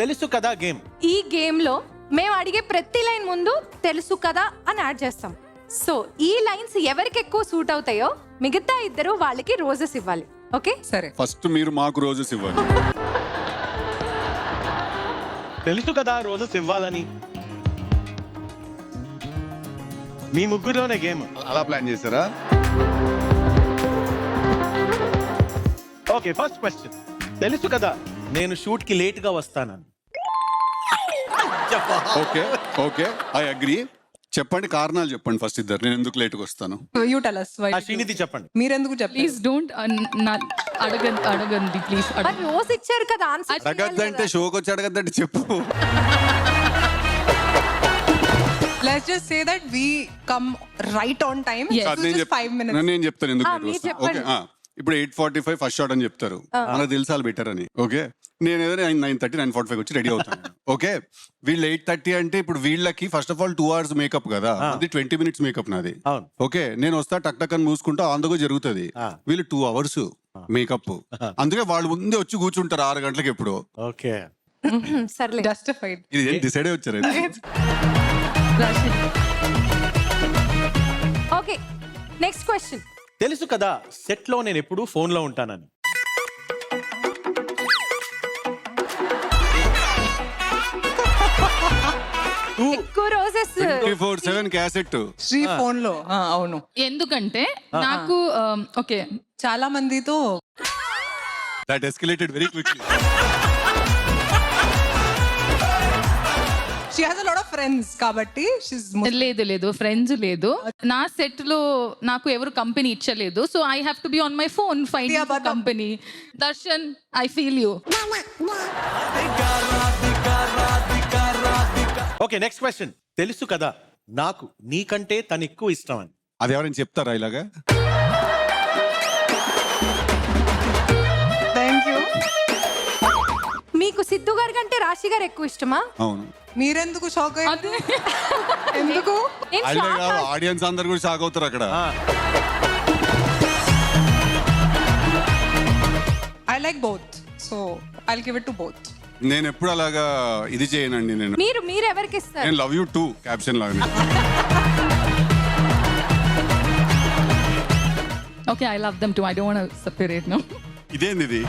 తెలుసు కదా గేమ్. ఈ గేమ్ లో మేము అడిగే ప్రతి లైన్ ముందు తెలుసు కదా అని యాడ్ చేస్తాం. సో ఈ లైన్స్ ఎవరికి ఎక్కువ సూట్ అవుతాయో మిగతా ఇద్దరు వాళ్ళకి రోజెస్ ఇవ్వాలి. ఓకే సరే, ఫస్ట్ మీరు మాకు రోజెస్ ఇవ్వాలి. తెలుసు కదా రోజెస్ ఇవ్వాలని. మీ ముగ్గురులోనే గేమ్. అలా ప్లాన్ చేశారా? Okay, first question. తెలుసు కదా నేను షూట్ కి లేట్ గా వస్తానని. Okay okay, I agree. చెప్పండి, కారణాలు చెప్పండి ఫస్ట్ ఇద్దరు. నేను ఎందుకు లేట్గా వస్తాను? You tell us why. Srinidhi చెప్పండి. మీరెందుకు చెప్పండి? ప్లీజ్ డోంట్ అడగండి ప్లీజ్. మరి రోజు ఇచ్చారు కదా ఆన్సర్. అడగద్దంటే షోకి వచ్చి అడగద్దంటే చెప్పు. Let's just say that we come right on time. Yes. So just 5 minutes. నేను చెప్తాను ఎందుకు మీరు late వస్తాను. చెప్పండి. ఓకే, ఇప్పుడు 8:45 ఫస్ట్ షాట్ అని చెప్తారు. మనకు తెలుసు వాళ్ళు బెటర్ అని. ఓకే, నేను ఏదో 9:30 9:45 వచ్చి రెడీ అవుతాను. ఓకే, వీళ్ళు 8:30 అంటే ఇప్పుడు వీళ్ళకి first of all 2 hours makeup కదా, అది 20 minutes మేకప్ నాది. అవును. ఓకే, నేను వస్తా టక్ టక్ అని మూసుకుంటా ఆందోగా జరుగుతుంది. వీళ్ళు 2 hours మేకప్. అందుకే వాళ్ళు ముందే వచ్చి కూర్చుంటారు 6 గంటలకు ఎప్పుడు. ఓకే, సర్లే. Justified. ఇది ఏం డిసైడ్ అయ్యి వచ్చారు? Okay, next question. తెలుసు కదా సెట్ లో నేను ఎప్పుడు ఫోన్ లో ఉంటానని. ఎక్కువ రోజెస్ 24/7 క్యాసెట్. శ్రీ ఫోన్ లో అవును, ఎందుకంటే నాకు ఓకే చాలా మందితో that escalated very quickly. she has a lot of friends కాబట్టి she's లేదు ఫ్రెండ్స్ లేదు. నా సెట్ లో నాకు ఎవరు కంపెనీ ఇచ్చలేదు. So I have to be on my phone finding company. Darshan, I feel you. Okay, next question. తెలుసు కదా నాకు నీకంటే తను ఎక్కువ ఇష్టం అని. అది ఎవరైనా చెప్తారా ఇలాగా? Thank you. మీకు సిద్ధు గారి కంటే రాశి గారు ఎక్కువ ఇష్టమా? అవును. మీరెందుకు షాక్ అయ్యారు? ఎందుకు? ఏం అల్లే shock కాదు, ఆ? ఆడియన్స్ అందరు కూడా షాక్ అవుతారు అక్కడ. I like both, so I'll give it to both. నేను ఎప్పుడు అలాగా ఇది చేయనండి. మీరు ఎవరికి ఇస్తారు? నేను లవ్ యూ టూ క్యాప్షన్ లాగా. Okay, I love them too. I don't want to separate no. ఇదేంది ఇది?